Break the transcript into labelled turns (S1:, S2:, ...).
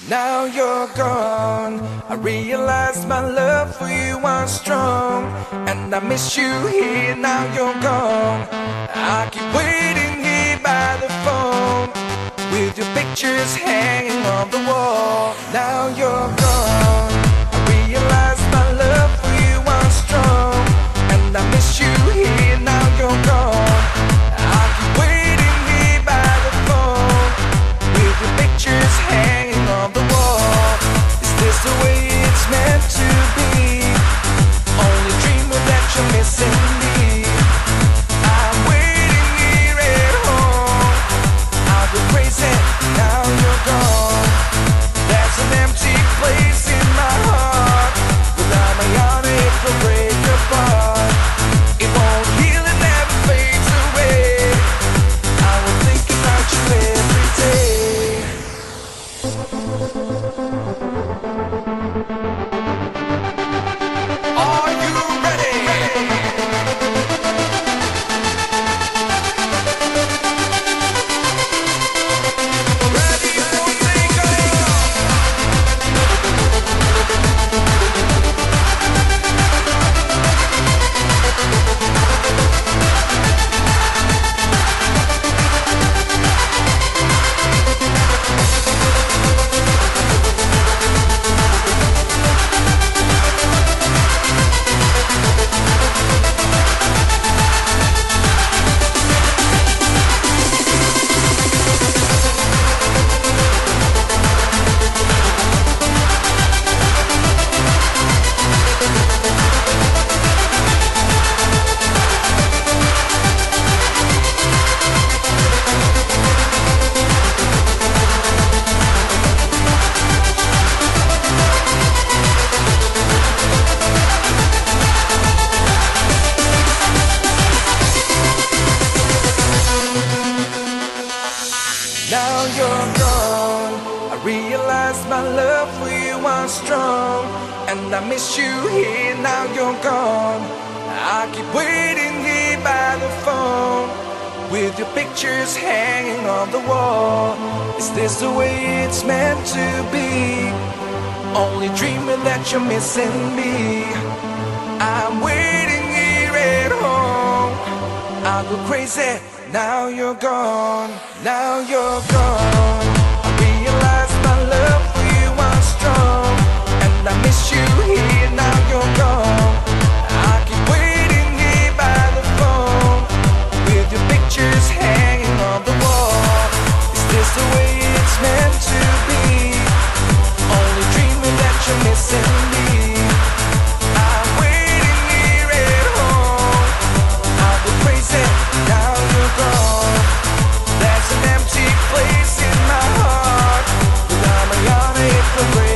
S1: Now you're gone. I realize my love for you was strong, and I miss you here. Now you're gone. I keep waiting here by the phone with your pictures hanging on the wall. Now you're gone. I realize my love for you was strong, and I miss you here. Now you're gone. I keep waiting here by the phone with your pictures hanging on the wall. Is this the way it's meant to be? Only dreaming that you're missing me. I'm waiting here at home. I'll go crazy now you're gone. There's an empty place in my heart. Without my on it will break apart. It won't heal and never fades away. I will think about you every day. Are you ready? Ready for takeoff? Now you're gone. I realize my love for you was strong, and I miss you here. Now you're gone. I keep waiting here by the phone with your pictures hanging on the wall. Is this the way it's meant to be? Only dreaming that you're missing me. I'm waiting here at home. I'll go crazy. Now you're gone. Now you're gone. I realize my love for you was strong, and I miss you here. Now you're gone. I keep waiting here by the phone with your pictures hanging on the wall. Is this the way it's meant to be? Only dreaming that you're missing me. I'm waiting here at home. I'll go crazy. Now you're gone. There's an empty place in my heart. Without my on it will break.